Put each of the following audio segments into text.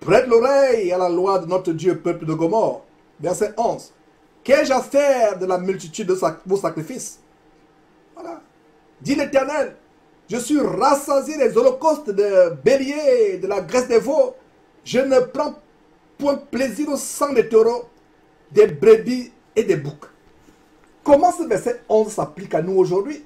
Prête l'oreille à la loi de notre Dieu, peuple de Gomorre. Verset 11. Qu'ai-je à faire de la multitude de vos sacrifices? Voilà. Dit l'Éternel, je suis rassasié des holocaustes de béliers, de la graisse des veaux. Je ne prends point plaisir au sang des taureaux, des brebis et des boucs. Comment ce verset 11 s'applique à nous aujourd'hui?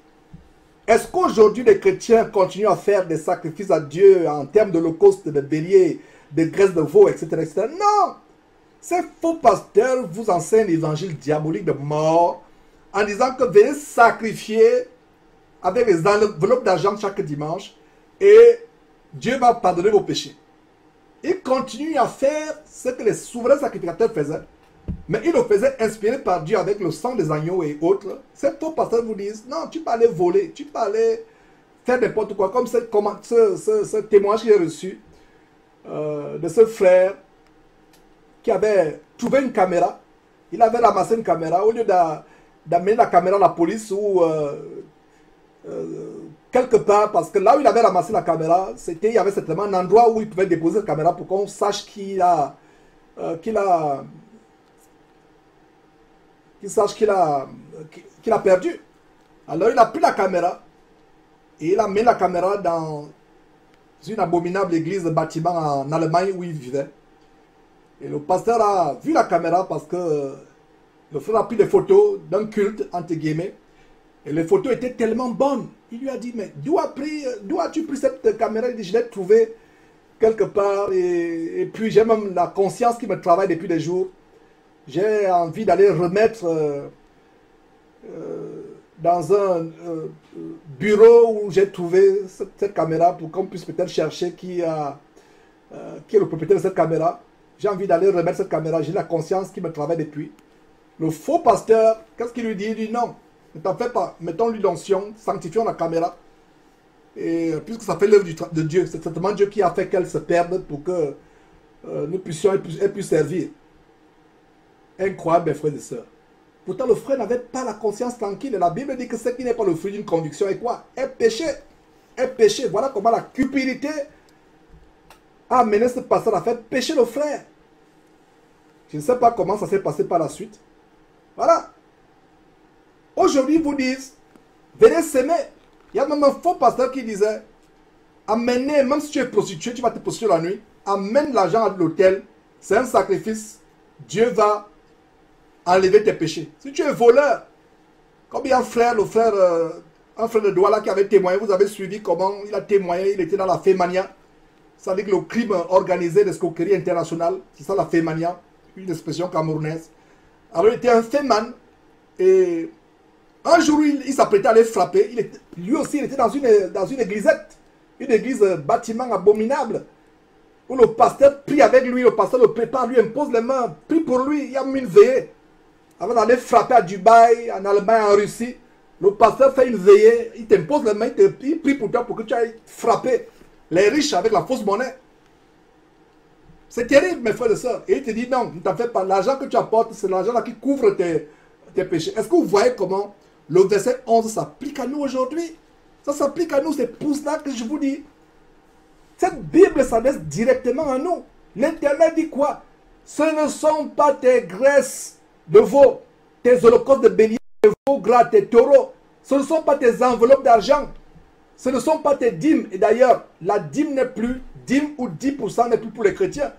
Est-ce qu'aujourd'hui les chrétiens continuent à faire des sacrifices à Dieu en termes d'holocauste, de béliers, de graisse de veau, etc., etc.? Non! Ces faux pasteurs vous enseignent l'évangile diabolique de mort en disant que venez sacrifier avec les enveloppes d'argent chaque dimanche et Dieu va pardonner vos péchés. Ils continuent à faire ce que les souverains sacrificateurs faisaient, mais ils le faisaient inspiré par Dieu avec le sang des agneaux et autres. Ces faux pasteurs vous disent, non, tu peux aller voler, tu peux aller faire n'importe quoi, comme ce témoignage que j'ai reçu de ce frère qui avait trouvé une caméra. Il avait ramassé une caméra. Au lieu d'amener la caméra à la police ou quelque part, parce que là où il avait ramassé la caméra, il y avait certainement un endroit où il pouvait déposer la caméra pour qu'on sache qu'il a perdu. Alors il a pris la caméra et il a mis la caméra dans une abominable église de bâtiment en Allemagne où il vivait. Et le pasteur a vu la caméra parce que le frère a pris des photos d'un culte, entre guillemets. Et les photos étaient tellement bonnes. Il lui a dit, mais d'où as-tu pris cette caméra? Il dit, je l'ai trouvée quelque part. Et puis j'ai même la conscience qui me travaille depuis des jours. J'ai envie d'aller remettre dans un bureau où j'ai trouvé cette caméra pour qu'on puisse peut-être chercher qui est le propriétaire de cette caméra. J'ai envie d'aller remettre cette caméra. J'ai la conscience qui me travaille depuis. Le faux pasteur, qu'est-ce qu'il lui dit? Il dit non, ne t'en fais pas. Mettons-lui l'onction, sanctifions la caméra. Et puisque ça fait l'œuvre de Dieu, c'est certainement Dieu qui a fait qu'elle se perde pour que nous puissions elle puisse servir. Incroyable, mes frères et sœurs. Pourtant, le frère n'avait pas la conscience tranquille. Et la Bible dit que ce qui n'est pas le fruit d'une conviction est quoi? Est péché. Est péché. Voilà comment la cupidité a amené ce pasteur à faire pécher le frère. Je ne sais pas comment ça s'est passé par la suite. Voilà. Aujourd'hui, ils vous disent, venez s'aimer. Il y a même un faux pasteur qui disait, amenez, même si tu es prostitué, tu vas te prostituer la nuit, amène l'argent à l'hôtel, c'est un sacrifice, Dieu va enlever tes péchés. Si tu es voleur, comme il y a un frère de Douala qui avait témoigné, vous avez suivi comment il a témoigné, il était dans la Fémania. Ça veut dire que le crime organisé l'escroquerie internationale, c'est ça la Fémania, une expression camerounaise. Alors il était un féman et un jour il s'apprêtait à aller frapper. Lui aussi il était dans une églysette, une église bâtiment abominable, où le pasteur prie avec lui, le pasteur le prépare, lui impose les mains, prie pour lui, il y a mis une veillée. Avant d'aller frapper à Dubaï, en Allemagne, en Russie, le pasteur fait une veillée, il t'impose les mains, il prie pour toi pour que tu ailles frapper les riches avec la fausse monnaie. C'est terrible, mes frères et sœurs. Et il te dit non, ne t'en fais pas. L'argent que tu apportes, c'est l'argent là qui couvre tes péchés. Est-ce que vous voyez comment le verset 11 s'applique à nous aujourd'hui? Ça s'applique à nous, c'est pour cela que je vous dis. Cette Bible s'adresse directement à nous. L'Éternel dit quoi? Ce ne sont pas tes graisses de veau, tes holocaustes de bélier, tes veaux gras, tes taureaux. Ce ne sont pas tes enveloppes d'argent. Ce ne sont pas tes dîmes. Et d'ailleurs, la dîme n'est plus, dîme ou 10% n'est plus pour les chrétiens.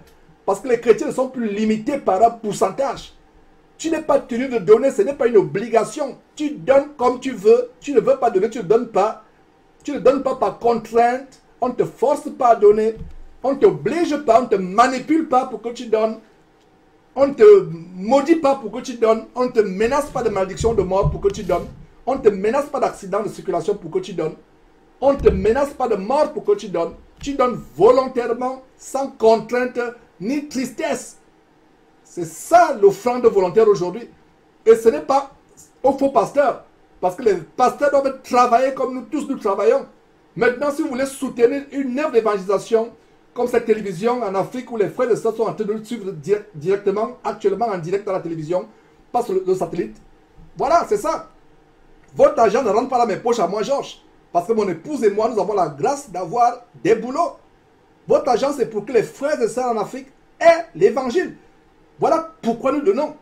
Parce que les chrétiens ne sont plus limités par un pourcentage. Tu n'es pas tenu de donner, ce n'est pas une obligation. Tu donnes comme tu veux. Tu ne veux pas donner, tu ne donnes pas. Tu ne donnes pas par contrainte. On ne te force pas à donner. On ne t'oblige pas, on ne te manipule pas pour que tu donnes. On ne te maudit pas pour que tu donnes. On ne te menace pas de malédiction de mort pour que tu donnes. On ne te menace pas d'accident de circulation pour que tu donnes. On ne te menace pas de mort pour que tu donnes. Tu donnes volontairement, sans contrainte ni tristesse. C'est ça l'offrande volontaire aujourd'hui. Et ce n'est pas au faux pasteur. Parce que les pasteurs doivent travailler comme nous tous nous travaillons. Maintenant, si vous voulez soutenir une œuvre d'évangélisation, comme cette télévision en Afrique où les frères et sœurs sont en train de le suivre directement, actuellement en direct dans la télévision, pas sur le satellite. Voilà, c'est ça. Votre argent ne rentre pas dans mes poches à moi, Georges. Parce que mon épouse et moi, nous avons la grâce d'avoir des boulots. Votre argent, c'est pour que les frères et sœurs en Afrique aient l'évangile. Voilà pourquoi nous donnons.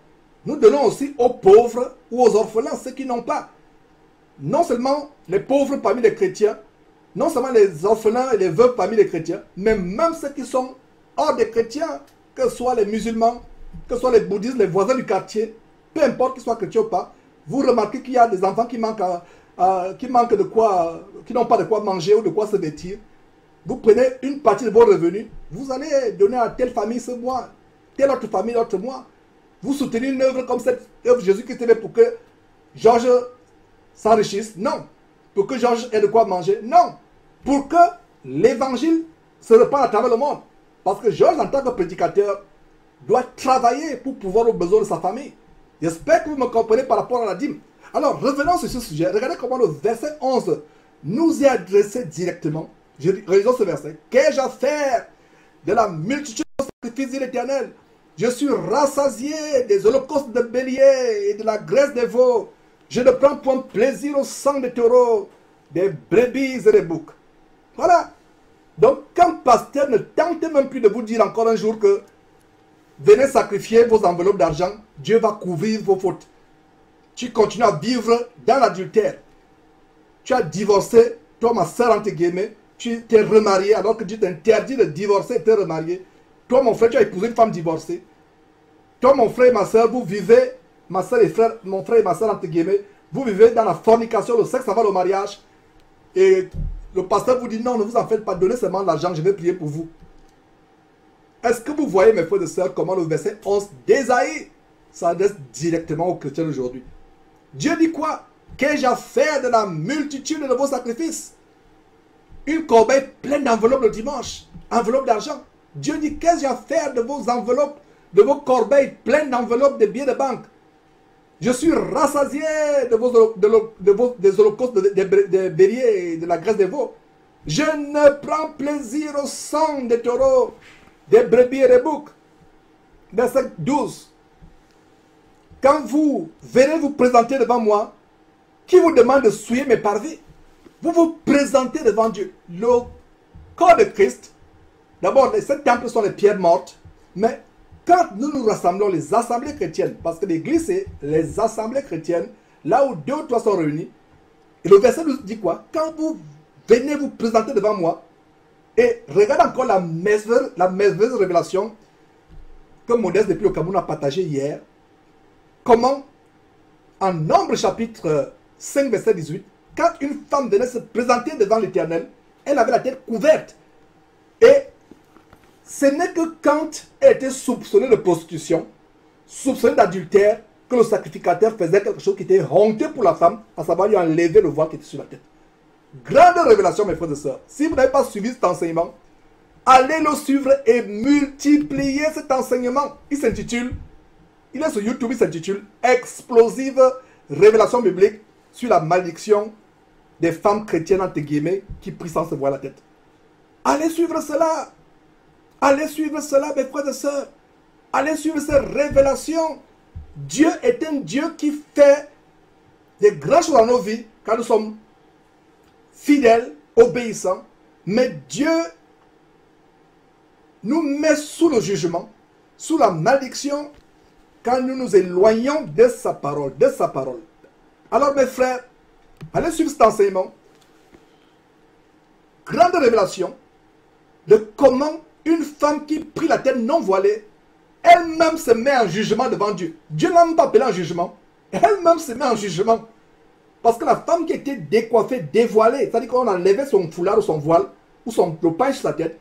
Nous donnons aussi aux pauvres ou aux orphelins, ceux qui n'ont pas. Non seulement les pauvres parmi les chrétiens, non seulement les orphelins et les veuves parmi les chrétiens, mais même ceux qui sont hors des chrétiens, que ce soit les musulmans, que ce soit les bouddhistes, les voisins du quartier, peu importe qu'ils soient chrétiens ou pas, vous remarquez qu'il y a des enfants qui manquent de quoi, qui n'ont pas de quoi manger ou de quoi se vêtir. Vous prenez une partie de vos revenus, vous allez donner à telle famille ce mois, telle autre famille l'autre mois. Vous soutenez une œuvre comme cette œuvre Jésus-Christ est pour que Georges s'enrichisse? Non. Pour que Georges ait de quoi manger? Non. Pour que l'évangile se répande à travers le monde. Parce que Georges, en tant que prédicateur, doit travailler pour pouvoir aux besoins de sa famille. J'espère que vous me comprenez par rapport à la dîme. Alors, revenons sur ce sujet. Regardez comment le verset 11 nous est adressé directement. Relisons ce verset. Qu'ai-je à faire de la multitude de sacrifices de l'Éternel? Je suis rassasié des holocaustes de béliers et de la graisse des veaux. Je ne prends point plaisir au sang des taureaux, des brebis et des boucs. Voilà. Donc, quand pasteur ne tente même plus de vous dire encore un jour que venez sacrifier vos enveloppes d'argent, Dieu va couvrir vos fautes. Tu continues à vivre dans l'adultère. Tu as divorcé, toi ma soeur entre guillemets, tu t'es remarié alors que Dieu t'interdit de divorcer et de te remarier. Toi mon frère, tu as épousé une femme divorcée. Toi mon frère et ma soeur, vous vivez, ma soeur et frère, mon frère et ma soeur entre guillemets, vous vivez dans la fornication, le sexe avant le mariage. Et le pasteur vous dit non, ne vous en faites pas, donnez seulement l'argent, je vais prier pour vous. Est-ce que vous voyez mes frères et sœurs comment le verset 11 d'Ésaïe s'adresse directement aux chrétiens aujourd'hui? Dieu dit quoi? Qu'ai-je à faire de la multitude de vos sacrifices? Une corbeille pleine d'enveloppes le dimanche, enveloppe d'argent. Dieu dit qu'ai-je à faire de vos enveloppes, de vos corbeilles pleines d'enveloppes de billets de banque? Je suis rassasié des holocaustes des béliers et de la graisse des veaux. Je ne prends plaisir au sang des taureaux, des brebis et des boucs. Verset 12. Quand vous venez vous présenter devant moi, qui vous demande de souiller mes parvis? Vous vous présentez devant Dieu. Le corps de Christ, d'abord, ces temples sont les pierres mortes, mais quand nous nous rassemblons, les assemblées chrétiennes, parce que l'église, c'est les assemblées chrétiennes, là où 2 ou 3 sont réunis, et le verset nous dit quoi? Quand vous venez vous présenter devant moi, et regarde encore la merveilleuse révélation que Modeste depuis le Cameroun a partagée hier, comment, en Nombre chapitre 5, verset 18, quand une femme venait se présenter devant l'Éternel, elle avait la tête couverte. Et ce n'est que quand elle était soupçonnée de prostitution, soupçonnée d'adultère, que le sacrificateur faisait quelque chose qui était honteux pour la femme, à savoir lui enlever le voile qui était sur la tête. Grande révélation, mes frères et sœurs. Si vous n'avez pas suivi cet enseignement, allez le suivre et multipliez cet enseignement. Il s'intitule, il est sur YouTube, il s'intitule Explosive révélation biblique sur la malédiction des femmes chrétiennes, entre guillemets, qui prient sans se voir la tête. Allez suivre cela. Allez suivre cela, mes frères et sœurs. Allez suivre ces révélations. Dieu est un Dieu qui fait des grandes choses dans nos vies quand nous sommes fidèles, obéissants. Mais Dieu nous met sous le jugement, sous la malédiction, quand nous nous éloignons de sa parole, de sa parole. Alors mes frères, allez suivre cet enseignement. Grande révélation de comment une femme qui prie la tête non voilée, elle-même se met en jugement devant Dieu. Dieu ne l'a même pas appelée en jugement. Elle-même se met en jugement. Parce que la femme qui était décoiffée, dévoilée, c'est-à-dire qu'on enlevait son foulard ou son voile, ou le pain sur sa tête,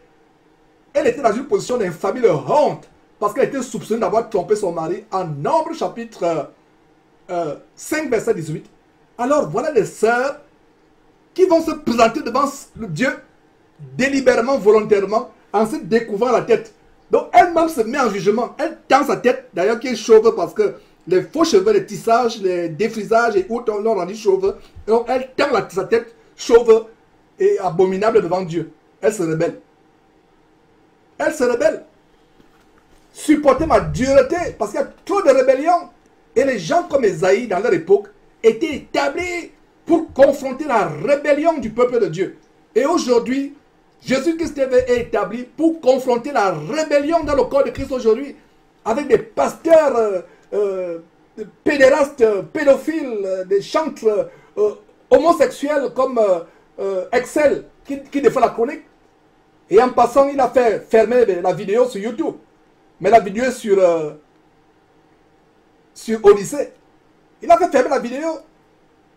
elle était dans une position d'infamie, de honte, parce qu'elle était soupçonnée d'avoir trompé son mari, en Nombre chapitre 5, verset 18. Alors voilà les sœurs qui vont se présenter devant le Dieu délibérément, volontairement, en se découvrant la tête. Donc elle-même se met en jugement. Elle tend sa tête, d'ailleurs qui est chauve parce que les faux cheveux, les tissages, les défrisages et autres l'ont rendu chauve. Donc elle tend sa tête chauve et abominable devant Dieu. Elle se rebelle. Elle se rebelle. Supportez ma dureté parce qu'il y a trop de rébellion. Et les gens comme Esaïe dans leur époque étaient établis pour confronter la rébellion du peuple de Dieu. Et aujourd'hui, Jésus-Christ TV est établi pour confronter la rébellion dans le corps de Christ aujourd'hui, avec des pasteurs pédérastes, pédophiles, des chantres homosexuels comme Excel qui défend la chronique. Et en passant, il a fait fermer la vidéo sur YouTube. Mais la vidéo est sur Odyssée. Il a fait fermer la vidéo.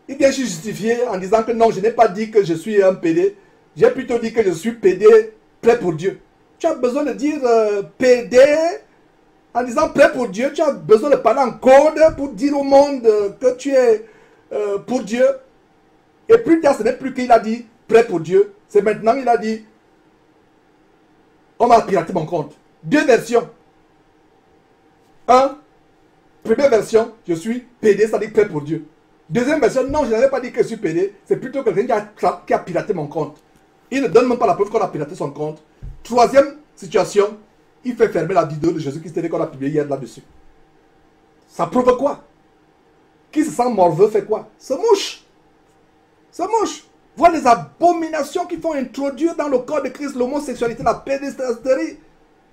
Il vient justifier en disant que non, je n'ai pas dit que je suis un PD. J'ai plutôt dit que je suis PD prêt pour Dieu. Tu as besoin de dire PD en disant prêt pour Dieu. Tu as besoin de parler en code pour dire au monde que tu es pour Dieu. Et plus tard, ce n'est plus qu'il a dit prêt pour Dieu. C'est maintenant qu'il a dit on m'a piraté mon compte. Deux versions. Première version, je suis PD, c'est-à-dire prêt pour Dieu. Deuxième version, non, je n'avais pas dit que je suis PD. C'est plutôt quelqu'un qui a piraté mon compte. Il ne donne même pas la preuve qu'on a piraté son compte. Troisième situation, il fait fermer la vidéo de Jésus-Christ qu'on a publiée hier là-dessus. Ça prouve quoi? Qui se sent morveux fait quoi? Se mouche. Se mouche. Voilà les abominations qui font introduire dans le corps de Christ l'homosexualité, la pédestre,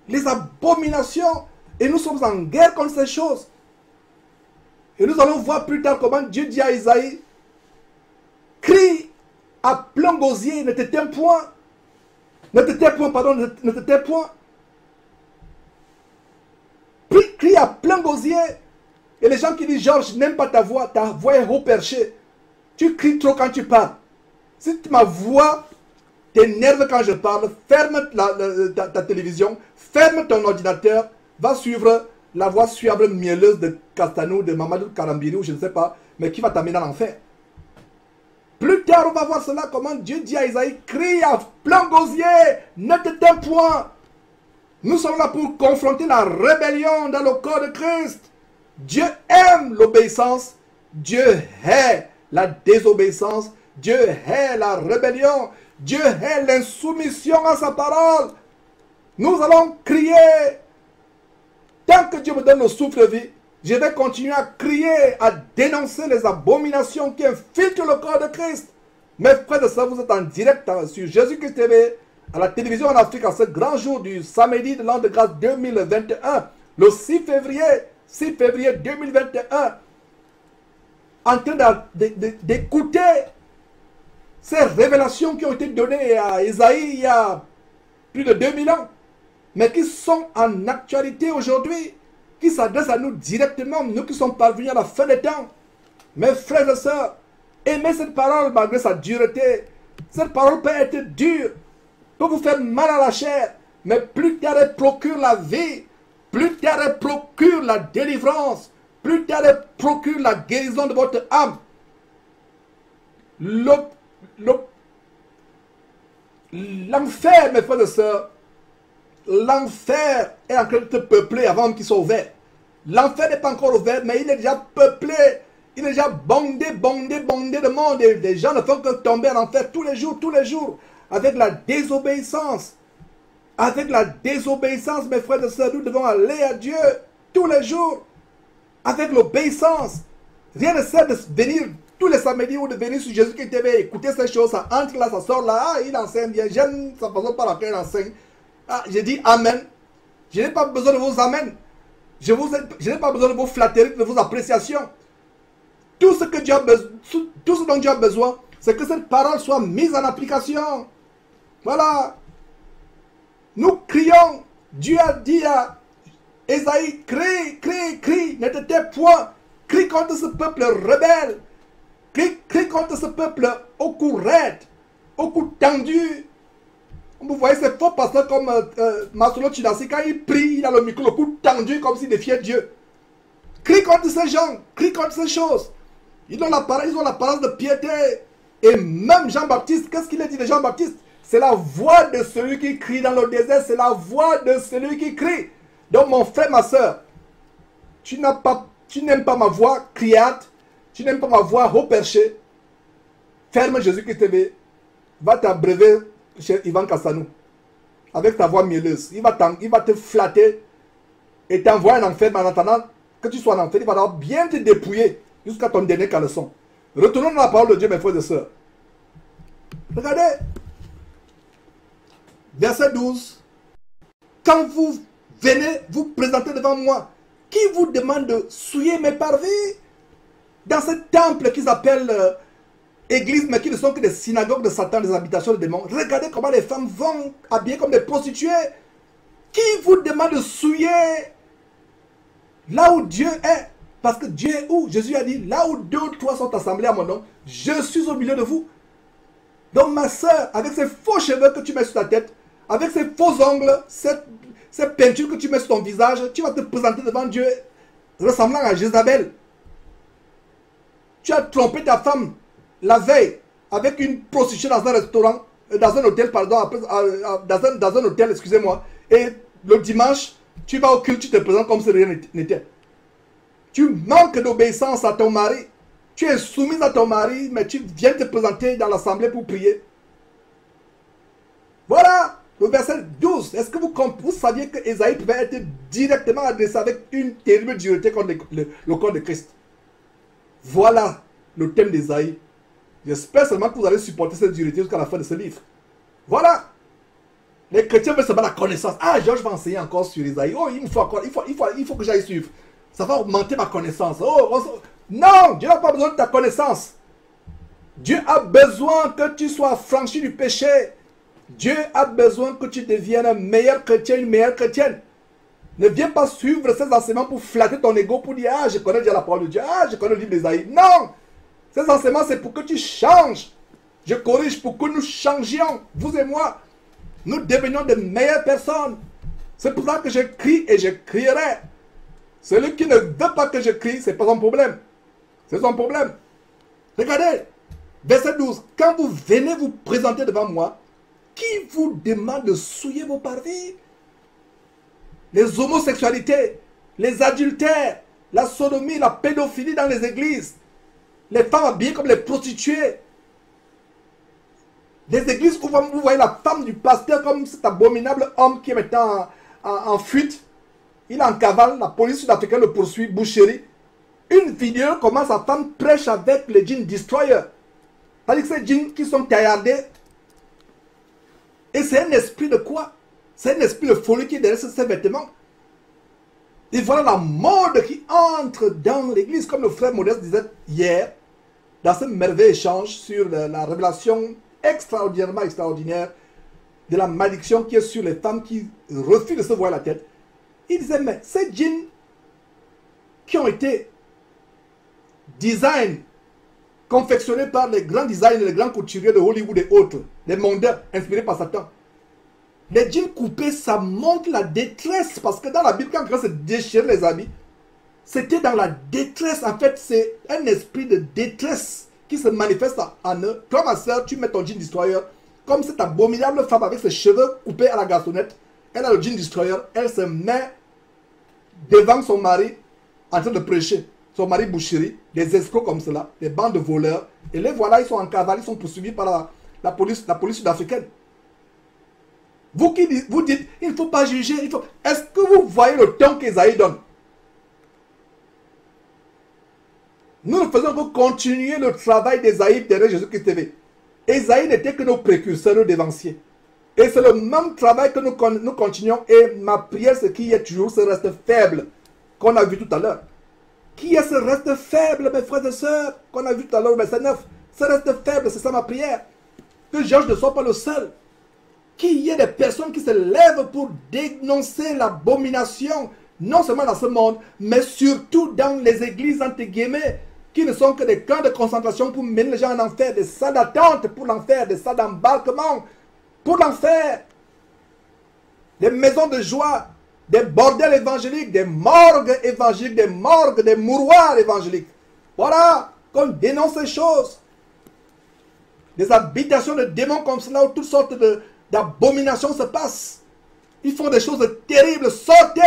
les abominations. Et nous sommes en guerre contre ces choses. Et nous allons voir plus tard comment Dieu dit à Isaïe, crie à plein gosier, ne te tais point. Ne te tais point, pardon, ne te tais point. Crie à plein gosier. Et les gens qui disent, Georges, n'aime pas ta voix est haut perché. Tu cries trop quand tu parles. Si ma voix t'énerve quand je parle, ferme ta télévision, ferme ton ordinateur, va suivre la voix suave, mielleuse de Castanou, de Mamadou Karambiri, ou je ne sais pas, mais qui va t'amener dans l'enfer. Plus tard, on va voir cela, comment Dieu dit à Isaïe, crie à plein gosier, ne te tais point. Nous sommes là pour confronter la rébellion dans le corps de Christ. Dieu aime l'obéissance, Dieu hait la désobéissance, Dieu hait la rébellion, Dieu hait l'insoumission à sa parole. Nous allons crier. Tant que Dieu me donne le souffle de vie, je vais continuer à crier, à dénoncer les abominations qui infiltrent le corps de Christ. Mes frères et sœurs, vous êtes en direct sur Jésus-Christ TV, à la télévision en Afrique, en ce grand jour du samedi de l'an de grâce 2021, le 6 février 2021, en train d'écouter ces révélations qui ont été données à Isaïe il y a plus de 2000 ans, mais qui sont en actualité aujourd'hui, qui s'adressent à nous directement, nous qui sommes parvenus à la fin des temps. Mes frères et sœurs, aimez cette parole malgré sa dureté. Cette parole peut être dure, peut vous faire mal à la chair, mais plus tard elle procure la vie, plus tard elle procure la délivrance, plus tard elle procure la guérison de votre âme. L'enfer, mes frères et sœurs, l'enfer est en train de te peupler avant qu'il soit ouvert. L'enfer n'est pas encore ouvert, mais il est déjà peuplé. Il est déjà bondé de monde. Et les gens ne font que tomber en enfer tous les jours, avec la désobéissance. Avec la désobéissance, mes frères et sœurs, nous devons aller à Dieu tous les jours. Avec l'obéissance. Rien ne sert de venir tous les samedis ou de venir sur Jésus-Christ TV, écouter ces choses, ça entre là, ça sort là, ah, il enseigne bien, j'aime sa façon par laquelle il enseigne. Ah, j'ai dit Amen. Je n'ai pas besoin de vos Amen. Je n'ai pas besoin de vos flatteries, de vos appréciations. Tout ce dont Dieu a besoin, c'est que cette parole soit mise en application. Voilà. Nous crions. Dieu a dit à Esaïe, crie, ne te tais point. Crie contre ce peuple rebelle. Crie contre ce peuple au cou raide, au cou tendu. Vous voyez ces faux pasteurs comme Masolo Chinasi, quand il prie, il a le micro, le cou tendu comme s'il défiait Dieu. Crie contre ces gens, crie contre ces choses. Ils ont l'apparence de piété. Et même Jean-Baptiste, qu'est-ce qu'il a dit de Jean-Baptiste? C'est la voix de celui qui crie dans le désert, c'est la voix de celui qui crie. Donc mon frère, ma soeur, tu n'aimes pas ma voix criante, tu n'aimes pas ma voix haut perché, ferme Jésus-Christ TV, va t'abreuver chez Ivan Kassanou, avec ta voix mielleuse. Il va te flatter et t'envoyer en enfer, mais en attendant que tu sois en enfer, il va bien te dépouiller jusqu'à ton dernier caleçon. Retournons dans la parole de Dieu, mes frères et sœurs. Regardez. Verset 12. Quand vous venez vous présenter devant moi, qui vous demande de souiller mes parvis? Dans ce temple qu'ils appellent église, mais qui ne sont que des synagogues de Satan, des habitations de démons. Regardez comment les femmes vont habillées comme des prostituées. Qui vous demande de souiller là où Dieu est? Parce que Dieu est où? Jésus a dit, là où 2 ou 3 sont assemblés à mon nom, je suis au milieu de vous. Donc ma soeur, avec ces faux cheveux que tu mets sur ta tête, avec ces faux ongles, cette peinture que tu mets sur ton visage, tu vas te présenter devant Dieu ressemblant à Jézabel. Tu as trompé ta femme la veille avec une prostituée dans un restaurant, dans un hôtel, pardon, dans un hôtel, excusez-moi. Et le dimanche, tu vas au culte, tu te présentes comme si rien n'était. Tu manques d'obéissance à ton mari. Tu es soumise à ton mari, mais tu viens te présenter dans l'assemblée pour prier. Voilà le verset 12. Est-ce que vous saviez que Ésaïe pouvait être directement adressé avec une terrible dureté contre le corps de Christ? Voilà le thème d'Ésaïe. J'espère seulement que vous allez supporter cette dureté jusqu'à la fin de ce livre. Voilà. Les chrétiens veulent seulement la connaissance. Ah, Georges va enseigner encore sur Ésaïe. Oh, il faut que j'aille suivre. Ça va augmenter ma connaissance. Non, Dieu n'a pas besoin de ta connaissance. Dieu a besoin que tu sois affranchi du péché. Dieu a besoin que tu deviennes un meilleur chrétien, une meilleure chrétienne. Ne viens pas suivre ces enseignements pour flatter ton ego, pour dire, ah, je connais déjà la parole de Dieu, ah, je connais le livre d'Ésaïe. Non! Ces enseignements, c'est pour que tu changes. Je corrige pour que nous changions, vous et moi. Nous devenions de meilleures personnes. C'est pour ça que je crie et je crierai. Celui qui ne veut pas que je crie, ce n'est pas son problème. C'est son problème. Regardez, verset 12. Quand vous venez vous présenter devant moi, qui vous demande de souiller vos parvis? Les homosexualités, les adultères, la sodomie, la pédophilie dans les églises, les femmes habillées comme les prostituées, des églises où vous voyez la femme du pasteur comme cet abominable homme qui est maintenant en fuite. Il est en cavale, la police sud-africaine le poursuit, boucherie. Une vidéo comment sa femme prêche avec les jeans destroyer. C'est-à-dire que ces jeans qui sont taillardés. Et c'est un esprit de quoi? C'est un esprit de folie qui est derrière ces vêtements. Et voilà la mode qui entre dans l'église, comme le frère Modeste disait hier, dans ce merveilleux échange sur la révélation extraordinairement extraordinaire de la malédiction qui est sur les femmes qui refusent de se voir la tête. Il disait, mais ces jeans qui ont été confectionnés par les grands designers, les grands couturiers de Hollywood et autres, les mondains inspirés par Satan. Les jeans coupés, ça montre la détresse, parce que dans la Bible, quand quelqu'un se déchire les habits, c'était dans la détresse. En fait, c'est un esprit de détresse qui se manifeste en eux. Toi, ma soeur, tu mets ton jean destroyer, comme cette abominable femme avec ses cheveux coupés à la garçonnette. Elle a le jean destroyer, elle se met devant son mari en train de prêcher. Son mari boucherie, des escrocs comme cela, des bandes de voleurs. Et les voilà, ils sont en cavale, ils sont poursuivis par la police sud-africaine. Vous qui vous dites, il ne faut pas juger. Est-ce que vous voyez le temps qu'Ésaïe donne? Nous ne faisons que continuer le travail d'Ésaïe derrière Jésus-Christ TV. Ésaïe n'était que nos précurseurs, nos dévanciers. Et c'est le même travail que nous continuons. Et ma prière, c'est qu'il y ait toujours ce reste faible qu'on a vu tout à l'heure. Qui est ce reste faible, mes frères et sœurs, qu'on a vu tout à l'heure au verset 9? Ce reste faible, c'est ça ma prière. Que Georges ne soit pas le seul. Qu'il y ait des personnes qui se lèvent pour dénoncer l'abomination, non seulement dans ce monde, mais surtout dans les églises, entre guillemets, qui ne sont que des camps de concentration pour mener les gens en enfer, des salles d'attente pour l'enfer, des salles d'embarquement pour l'enfer, des maisons de joie, des bordels évangéliques, des morgues évangéliques, des morgues, des mouroirs évangéliques. Voilà, qu'on dénonce ces choses. Des habitations de démons comme cela, où toutes sortes d'abominations se passent. Ils font des choses terribles. Sortez!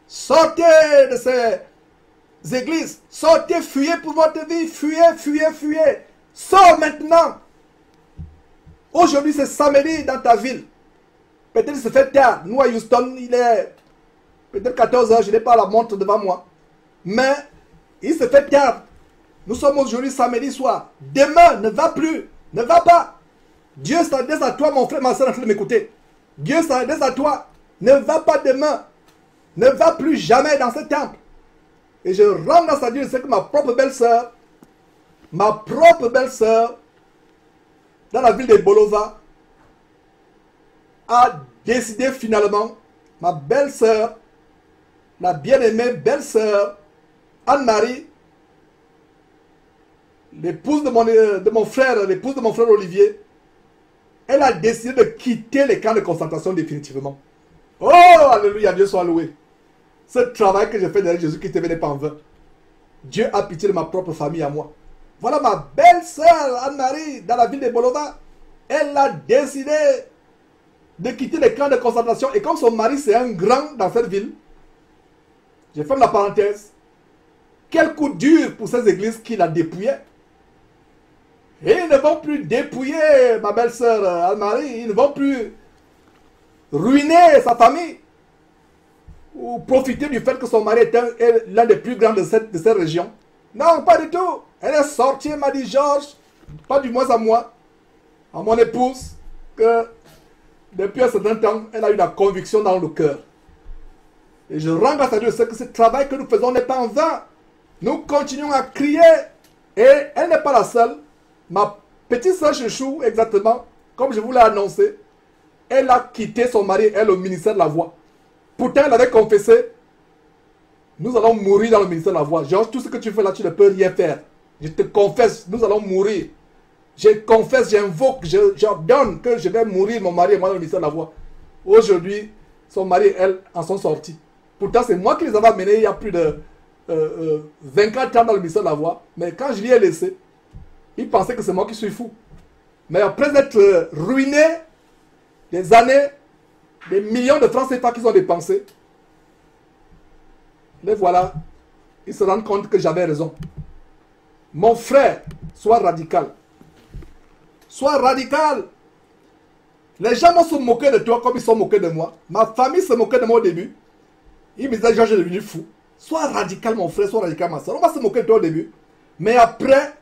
Sortez de ces églises. Sortez, fuyez pour votre vie. Fuyez, fuyez, fuyez. Sors maintenant. Aujourd'hui, c'est samedi dans ta ville. Peut-être qu'il se fait tard. Nous, à Houston, il est peut-être 14 h. Je n'ai pas la montre devant moi. Mais il se fait tard. Nous sommes aujourd'hui samedi soir. Demain, ne va plus. Ne va pas. Dieu s'adresse à toi, mon frère, ma soeur, en train de m'écouter. Dieu s'adresse à toi. Ne va pas demain. Ne va plus jamais dans ce temple. Et je rends grâce à Dieu, c'est que ma propre belle-sœur, dans la ville de Bolova, a décidé finalement, ma belle-sœur, la bien-aimée belle-sœur, Anne-Marie, l'épouse de mon frère Olivier, elle a décidé de quitter les camps de concentration définitivement. Oh, alléluia, Dieu soit loué. Ce travail que j'ai fait derrière Jésus-Christ n'est pas en vain. Dieu a pitié de ma propre famille à moi. Voilà ma belle-sœur Anne-Marie, dans la ville de Bolova. Elle a décidé de quitter les camps de concentration. Et comme son mari, c'est un grand dans cette ville, je ferme la parenthèse. Quel coup dur pour ces églises qui la dépouillaient. Et ils ne vont plus dépouiller ma belle-sœur Anne-Marie. Ils ne vont plus ruiner sa famille. Ou profiter du fait que son mari est l'un des plus grands de cette région. Non, pas du tout. Elle est sortie, elle m'a dit, Georges, pas du moins à moi, à mon épouse, que depuis un certain temps, elle a eu la conviction dans le cœur. Et je rends grâce à Dieu, c'est que ce travail que nous faisons n'est pas en vain. Nous continuons à crier. Et elle n'est pas la seule. Ma petite soeur Chouchou, exactement, comme je vous l'ai annoncé, elle a quitté son mari, elle, au ministère de la Voix. Pourtant, elle avait confessé, nous allons mourir dans le ministère de la Voix. Georges, tout ce que tu fais là, tu ne peux rien faire. Je te confesse, nous allons mourir. Je confesse, j'invoque, j'ordonne que je vais mourir, mon mari et moi, dans le ministère de la Voix. Aujourd'hui, son mari et elle en sont sortis. Pourtant, c'est moi qui les avais amenés il y a plus de 24 ans dans le ministère de la Voix. Mais quand je l'y ai laissé, il pensait que c'est moi qui suis fou. Mais après être ruiné, des années, des millions de francs CFA qu'ils ont dépensés, les voilà, ils se rendent compte que j'avais raison. Mon frère, sois radical. Sois radical. Les gens vont se moquer de toi comme ils sont moqués de moi. Ma famille se moquait de moi au début. Ils me disaient, Georges est devenu fou. Sois radical, mon frère, sois radical, ma soeur. On va se moquer de toi au début. Mais après,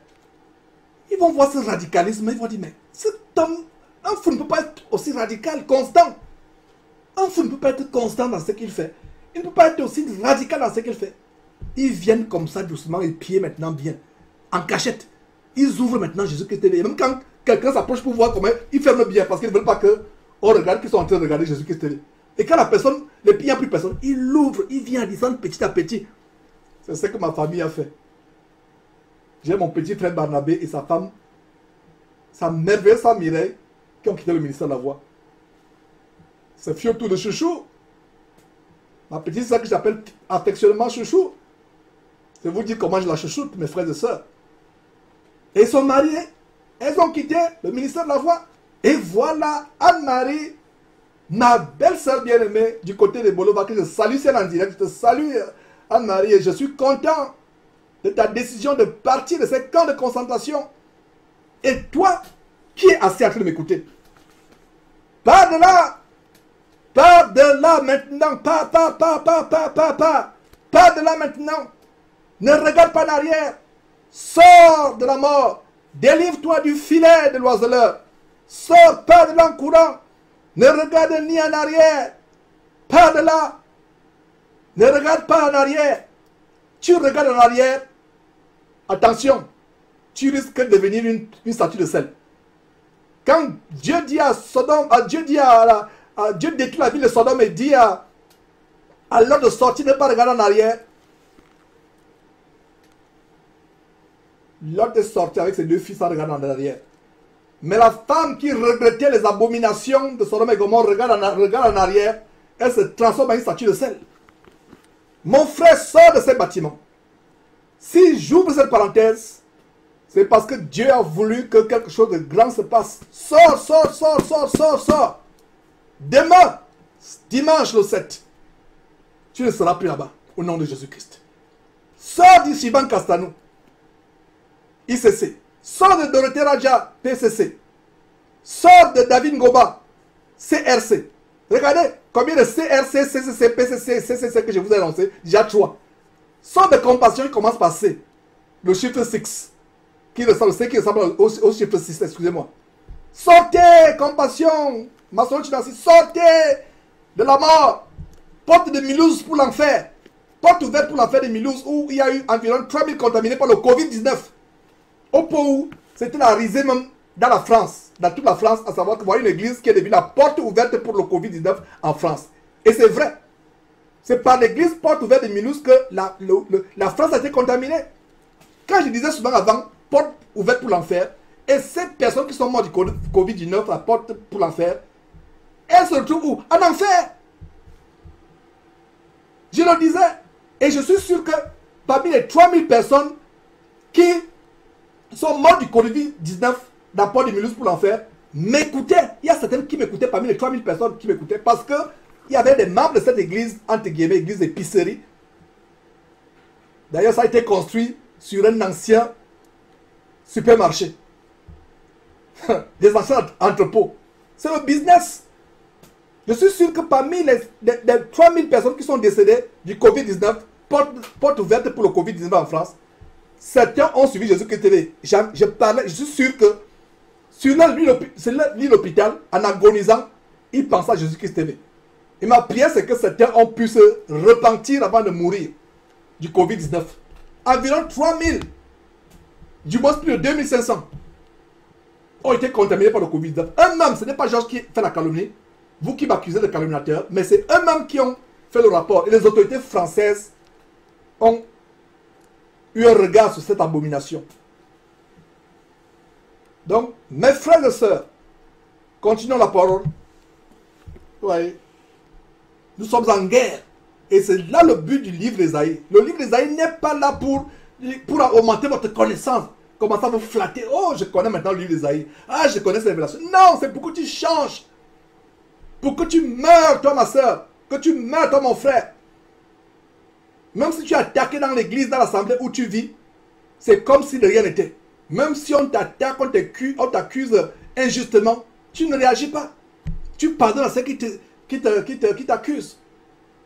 ils vont voir ce radicalisme et ils vont dire, mais cet homme, un fou ne peut pas être aussi radical, constant. Un fou ne peut pas être constant dans ce qu'il fait. Il ne peut pas être aussi radical dans ce qu'il fait. Ils viennent comme ça doucement et pieds maintenant bien. En cachette. Ils ouvrent maintenant Jésus-Christ TV. Et même quand quelqu'un s'approche pour voir comment, ils ferment bien parce qu'ils ne veulent pas qu'on regarde qu'ils sont en train de regarder Jésus-Christ TV. Et quand la personne, les pieds, il n'y a plus personne, ils l'ouvrent, ils viennent descendre petit à petit. C'est ce que ma famille a fait. J'ai mon petit frère Barnabé et sa femme, sa merveilleuse femme Mireille, qui ont quitté le ministère de la Voix. C'est Fiotou de Chouchou. Ma petite soeur que j'appelle affectionnément Chouchou. Je vais vous dire comment je la chouchoute, mes frères et sœurs. Et ils sont mariés. Elles ont quitté le ministère de la Voix. Et voilà Anne-Marie, ma belle-sœur bien-aimée, du côté de Bolova, que je salue, c'est en direct. Je te salue, Anne-Marie, et je suis content de ta décision de partir de ces camps de concentration. Et toi, qui es assis à train de m'écouter, pars de là. Pars de là maintenant. Pars de là maintenant. Ne regarde pas en arrière. Sors de la mort. Délivre-toi du filet de l'oiseleur. Sors, pars de là en courant. Ne regarde ni en arrière. Pars de là. Ne regarde pas en arrière. Tu regardes en arrière. Attention. Tu risques de devenir une statue de sel. Quand Dieu dit à Sodome, Dieu détruit la ville de Sodome et dit à l'heure de sortir, ne pas regarder en arrière. L'autre est sorti avec ses deux fils sans regarder en arrière. Mais la femme qui regrettait les abominations de Sodome et Gomorrhe regarde en arrière, elle se transforme en une statue de sel. Mon frère sort de ces bâtiments. Si j'ouvre cette parenthèse, c'est parce que Dieu a voulu que quelque chose de grand se passe. Sors. Demain, dimanche le 7, tu ne seras plus là-bas, au nom de Jésus-Christ. Sors d'Ishiban Castanou, ICC. Sors de Dorothée Raja, PCC. Sors de David Ngoba, CRC. Regardez combien de CRC, CCC, PCC, CCC que je vous ai annoncé. Déjà 3. Sors de Compassion qui commence par C. Le chiffre 6. Qui ressemble au chiffre 6, excusez-moi. Sortez, Compassion. maçonnerie financière, sortez de la mort. Porte de Mulhouse pour l'enfer. Porte ouverte pour l'enfer de Mulhouse où il y a eu environ 3000 contaminés par le Covid-19. Au point où c'était la risée même dans la France, dans toute la France, à savoir que vous voyez une église qui est devenue la porte ouverte pour le Covid-19 en France. Et c'est vrai. C'est par l'église porte ouverte de Mulhouse que la France a été contaminée. Quand je disais souvent avant, porte ouverte pour l'enfer, et ces personnes qui sont mortes du Covid-19, la porte pour l'enfer, elles se retrouvent où? En enfer. Je le disais. Et je suis sûr que parmi les 3000 personnes qui sont mortes du Covid-19 dans la porte de Mulhouse pour l'enfer, m'écoutaient. Il y a certaines qui m'écoutaient parmi les 3000 personnes qui m'écoutaient parce que il y avait des membres de cette église, entre guillemets, église d'épicerie. D'ailleurs, ça a été construit sur un ancien supermarché. Des anciens entrepôts. C'est le business. Je suis sûr que parmi les 3000 personnes qui sont décédées du Covid-19, porte ouverte pour le Covid-19 en France, certains ont suivi Jésus-Christ TV. Je suis sûr que sur leur lit d'hôpital, en agonisant, ils pensaient à Jésus-Christ TV. Et ma prière, c'est que certains ont pu se repentir avant de mourir du Covid-19. Environ 3000, du moins plus de 2500, ont été contaminés par le Covid-19. Eux-mêmes, ce n'est pas Georges qui fait la calomnie, vous qui m'accusez de calomniateur, mais c'est eux-mêmes qui ont fait le rapport. Et les autorités françaises ont eu un regard sur cette abomination. Donc, mes frères et sœurs, continuons la parole. Ouais. Nous sommes en guerre. Et c'est là le but du livre d'Ésaïe. Le livre d'Ésaïe n'est pas là pour augmenter votre connaissance. Commencer à vous flatter. Oh, je connais maintenant le livre d'Ésaïe. Ah, je connais cette révélation. Non, c'est pour que tu changes. Pour que tu meurs, toi, ma soeur. Que tu meurs, toi, mon frère. Même si tu es attaqué dans l'église, dans l'assemblée où tu vis, c'est comme si de rien n'était. Même si on t'attaque, on t'accuse injustement, tu ne réagis pas. Tu pardonnes à ceux qui t'accusent.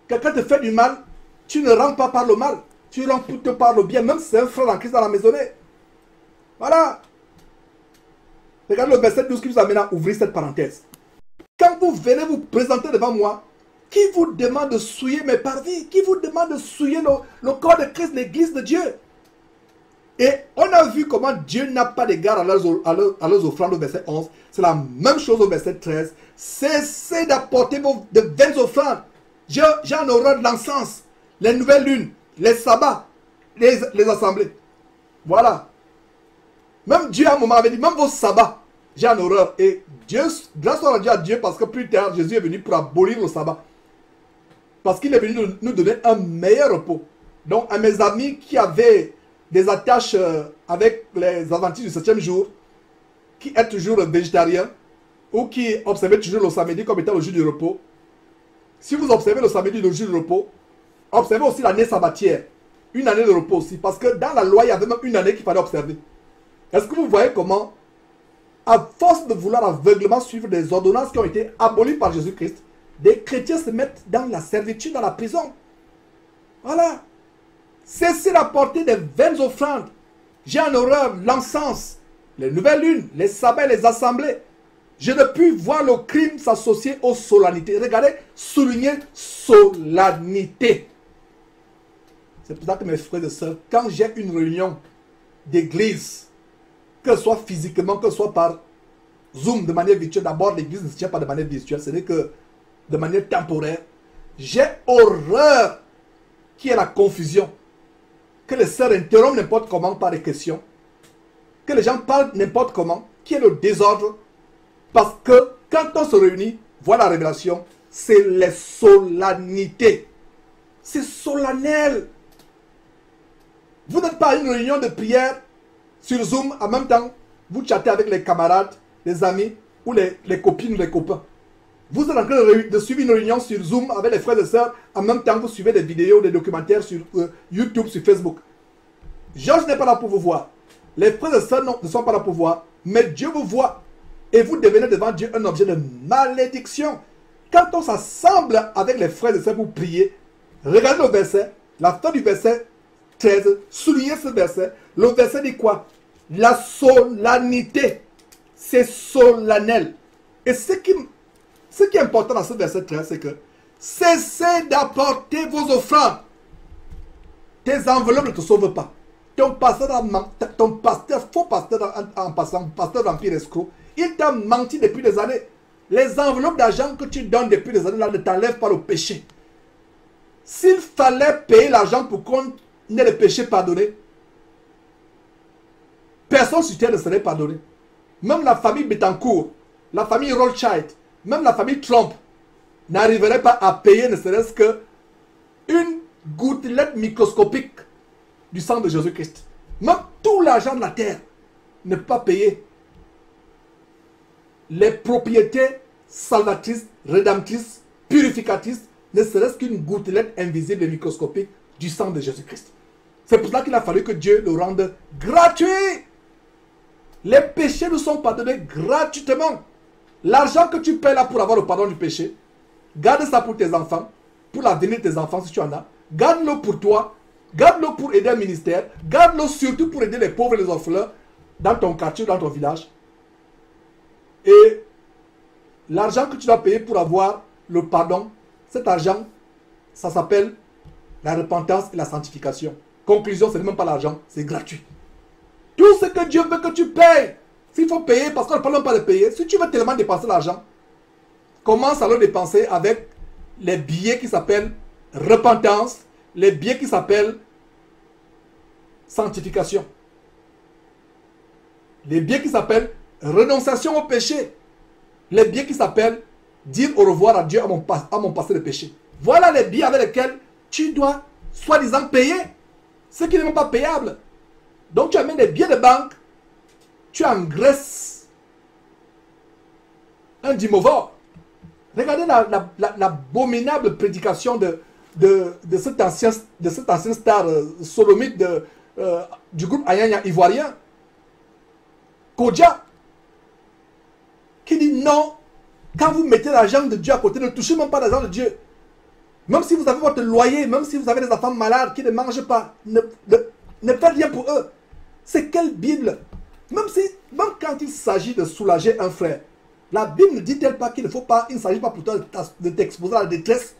Quelqu'un te fait du mal, tu ne rends pas par le mal. Tu rends plutôt par le bien, même si c'est un frère en Christ dans la maisonnée. Voilà. Regardez le verset 12 qui nous amène à ouvrir cette parenthèse. Quand vous venez vous présenter devant moi, qui vous demande de souiller mes parvis? Qui vous demande de souiller le corps de Christ, l'église de Dieu? Et on a vu comment Dieu n'a pas d'égard à leurs offrandes au verset 11. C'est la même chose au verset 13. Cessez d'apporter de vaines offrandes. J'ai en horreur de l'encens, les nouvelles lunes, les sabbats, les assemblées. Voilà. Même Dieu à un moment avait dit, même vos sabbats, j'ai en horreur. Et Dieu, grâce à Dieu, parce que plus tard, Jésus est venu pour abolir le sabbat. Parce qu'il est venu nous donner un meilleur repos. Donc, à mes amis qui avaient des attaches avec les adventistes du 7e jour, qui est toujours végétarien, ou qui observait toujours le samedi comme étant le jour du repos, si vous observez le samedi le jour du repos, observez aussi l'année sabbatière, une année de repos aussi, parce que dans la loi, il y avait même une année qu'il fallait observer. Est-ce que vous voyez comment, à force de vouloir aveuglément suivre des ordonnances qui ont été abolies par Jésus-Christ, des chrétiens se mettent dans la servitude, dans la prison. Voilà. Cessez d'apporter des vaines offrandes. J'ai en horreur l'encens, les nouvelles lunes, les sabbats, les assemblées. Je ne puis voir le crime s'associer aux solennités. Regardez, souligner solennité. C'est pour ça que mes frères et sœurs, quand j'ai une réunion d'église, que ce soit physiquement, que ce soit par Zoom, de manière virtuelle, d'abord l'église ne se tient pas de manière virtuelle, ce n'est que de manière temporaire, j'ai horreur qu'il y ait la confusion, que les sœurs interrompent n'importe comment par des questions, que les gens parlent n'importe comment, qu'il y ait le désordre, parce que quand on se réunit, voilà la révélation, c'est les solennités. C'est solennel. Vous n'êtes pas à une réunion de prière sur Zoom, en même temps, vous chattez avec les camarades, les amis, ou les copines ou les copains. Vous êtes en train de suivre une réunion sur Zoom avec les frères et sœurs, en même temps vous suivez des vidéos, des documentaires sur YouTube, sur Facebook. Georges n'est pas là pour vous voir. Les frères et sœurs ne sont pas là pour voir, mais Dieu vous voit. Et vous devenez devant Dieu un objet de malédiction. Quand on s'assemble avec les frères et sœurs pour prier, regardez le verset, la fin du verset 13, soulignez ce verset. Le verset dit quoi? La solennité. C'est solennel. Et ce qui Ce qui est important dans ce verset 13, c'est que cessez d'apporter vos offrandes. Tes enveloppes ne te sauvent pas. Ton pasteur, faux pasteur en passant, pasteur vampire escroc, il t'a menti depuis des années. Les enveloppes d'argent que tu donnes depuis des années là ne t'enlèvent pas le péché. S'il fallait payer l'argent pour qu'on ait le péché pardonné, personne sur terre ne serait pardonné. Même la famille Bettencourt, la famille Rothschild, même la famille Trump n'arriverait pas à payer ne serait-ce que une gouttelette microscopique du sang de Jésus-Christ. Même tout l'argent de la terre ne peut pas payer les propriétés salvatrices, rédemptrices, purificatrices, ne serait-ce qu'une gouttelette invisible et microscopique du sang de Jésus-Christ. C'est pour cela qu'il a fallu que Dieu le rende gratuit. Les péchés nous sont pardonnés gratuitement. L'argent que tu paies là pour avoir le pardon du péché, garde ça pour tes enfants, pour l'avenir de tes enfants si tu en as. Garde-le pour toi, garde-le pour aider un ministère, garde-le surtout pour aider les pauvres et les orphelins dans ton quartier, dans ton village. Et l'argent que tu dois payer pour avoir le pardon, cet argent, ça s'appelle la repentance et la sanctification. Conclusion, ce n'est même pas l'argent, c'est gratuit. Tout ce que Dieu veut que tu payes, s'il faut payer, parce qu'on ne parle même pas de payer, si tu veux tellement dépenser l'argent, commence à le dépenser avec les billets qui s'appellent repentance, les billets qui s'appellent sanctification, les billets qui s'appellent renonciation au péché, les billets qui s'appellent dire au revoir à Dieu à mon passé de péché. Voilà les billets avec lesquels tu dois soi-disant payer ce qui n'est même pas payable. Donc tu amènes des billets de banque, tu engraisses un dimovore. Regardez l'abominable prédication de cet ancien star solomite du groupe Ayanya ivoirien, Kodja, qui dit non, quand vous mettez l'argent de Dieu à côté, ne touchez même pas l'argent de Dieu. Même si vous avez votre loyer, même si vous avez des enfants malades qui ne mangent pas, ne faites rien pour eux. C'est quelle Bible? Même quand il s'agit de soulager un frère, la Bible ne dit-elle pas qu'il ne faut pas, il ne s'agit pas plutôt de t'exposer à la détresse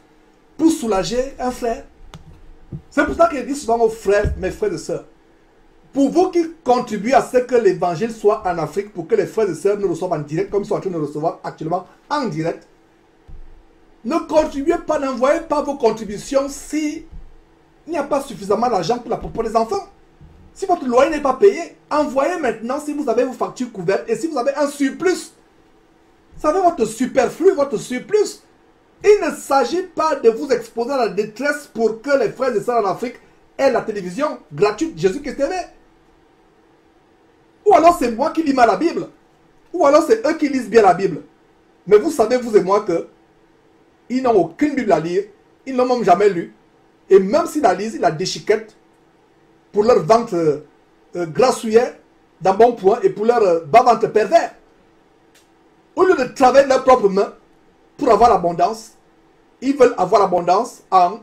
pour soulager un frère? C'est pour ça qu'il dit souvent aux frères, mes frères et sœurs, pour vous qui contribuez à ce que l'évangile soit en Afrique, pour que les frères et sœurs nous reçoivent en direct, comme ils sont en train de recevoir actuellement en direct, ne contribuez pas, n'envoyez pas vos contributions si il n'y a pas suffisamment d'argent pour les enfants. Si votre loyer n'est pas payé, envoyez maintenant si vous avez vos factures couvertes et si vous avez un surplus. Vous savez, votre superflu, votre surplus. Il ne s'agit pas de vous exposer à la détresse pour que les frères et sœurs en Afrique aient la télévision gratuite Jésus-Christ TV. Ou alors c'est moi qui lis mal la Bible. Ou alors c'est eux qui lisent bien la Bible. Mais vous savez, vous et moi, que ils n'ont aucune Bible à lire. Ils n'ont même jamais lu. Et même s'ils la lisent, ils la déchiquettent pour leur ventre grassouillet d'un bon point et pour leur bas-ventre pervers. Au lieu de travailler de leurs propres mains pour avoir l'abondance, ils veulent avoir l'abondance en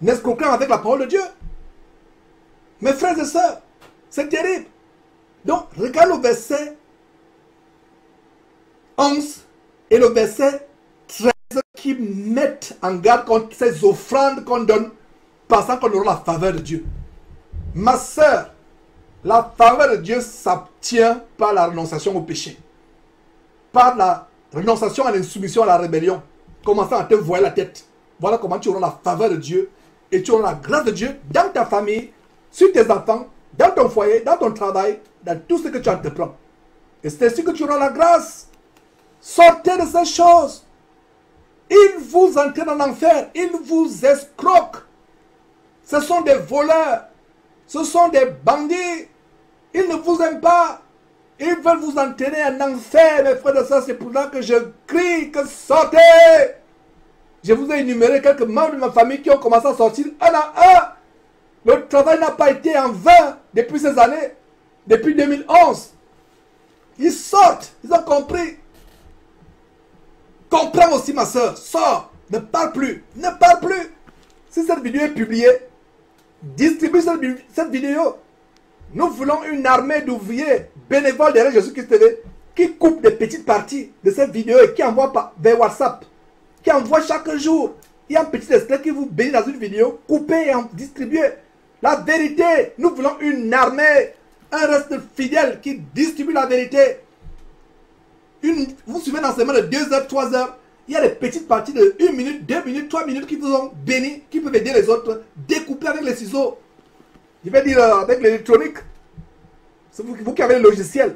escroquant avec la parole de Dieu. Mes frères et sœurs, c'est terrible. Donc, regarde le verset 11 et le verset 13 qui mettent en garde contre ces offrandes qu'on donne, pensant qu'on aura la faveur de Dieu. Ma sœur, la faveur de Dieu s'obtient par la renonciation au péché, par la renonciation à l'insoumission, à la rébellion, commençant à te voiler la tête. Voilà comment tu auras la faveur de Dieu et tu auras la grâce de Dieu dans ta famille, sur tes enfants, dans ton foyer, dans ton travail, dans tout ce que tu entreprends. Et c'est ainsi que tu auras la grâce. Sortez de ces choses. Ils vous entraînent en enfer. Ils vous escroquent. Ce sont des voleurs. Ce sont des bandits. Ils ne vous aiment pas. Ils veulent vous entraîner en enfer, mes frères et sœurs. C'est pour ça que je crie que sortez. Je vous ai énuméré quelques membres de ma famille qui ont commencé à sortir un à un. Le travail n'a pas été en vain depuis ces années. Depuis 2011. Ils sortent. Ils ont compris. Comprends aussi, ma soeur. Sors. Ne parle plus. Ne parle plus. Si cette vidéo est publiée, distribue cette vidéo. Nous voulons une armée d'ouvriers bénévoles derrière Jésus-Christ TV qui coupe des petites parties de cette vidéo et qui envoie vers WhatsApp, qui envoie chaque jour. Il y a un petit extrait qui vous bénit dans une vidéo, coupé et distribué. La vérité, nous voulons une armée, un reste fidèle qui distribue la vérité. Vous suivez un enseignement de 2 heures, 3 heures. Il y a des petites parties de 1 minute, 2 minutes, 3 minutes qui vous ont béni, qui peuvent aider les autres. Découper avec les ciseaux. Je vais dire avec l'électronique. C'est vous qui avez le logiciel.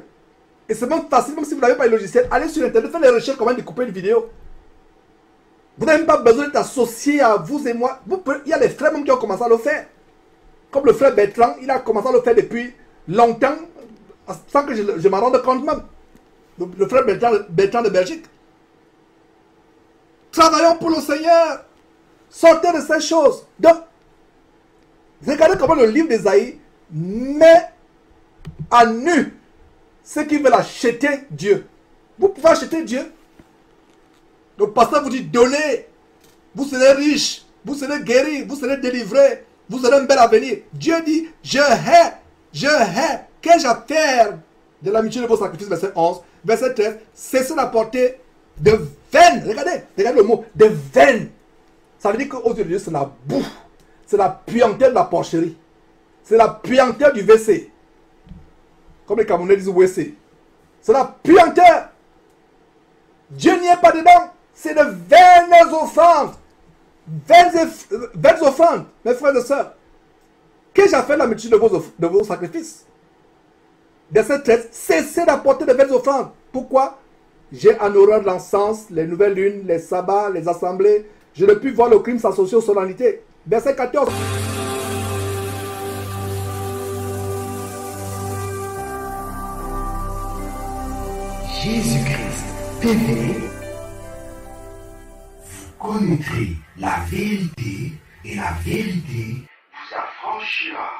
Et c'est même facile, même si vous n'avez pas le logiciel. Allez sur Internet, faites les recherches comment découper une vidéo. Vous n'avez même pas besoin d'être associé à vous et moi. Il y a des frères même qui ont commencé à le faire. Comme le frère Bertrand, il a commencé à le faire depuis longtemps, sans que je m'en rende compte même. Le frère Bertrand de Belgique. Travaillons pour le Seigneur. Sortez de ces choses. Donc, regardez comment le livre d'Ésaïe met à nu ceux qui veulent acheter Dieu. Vous pouvez acheter Dieu. Le pasteur vous dit, donnez. Vous serez riche. Vous serez guéri. Vous serez délivré. Vous aurez un bel avenir. Dieu dit, je hais. Qu'ai-je à faire de l'amitié de vos sacrifices, verset 11. Verset 13, cessez d'apporter de veine. Regardez le mot, de veine. Ça veut dire qu'aux yeux de Dieu, c'est la boue. C'est la puanteur de la porcherie. C'est la puanteur du WC. Comme les Camerounais disent WC. C'est la puanteur. Dieu n'y est pas dedans. C'est de vaines offrandes. Vaines offrandes, mes frères et sœurs. Qu'ai-je à faire de la multitude de vos sacrifices? Verset 13, cessez d'apporter de vaines offrandes. Pourquoi? J'ai en horreur l'encens, les nouvelles lunes, les sabbats, les assemblées. Je ne puis voir le crime s'associer aux solennités. Verset 14. Jésus-Christ TV, vous connaîtrez la vérité et la vérité vous affranchira.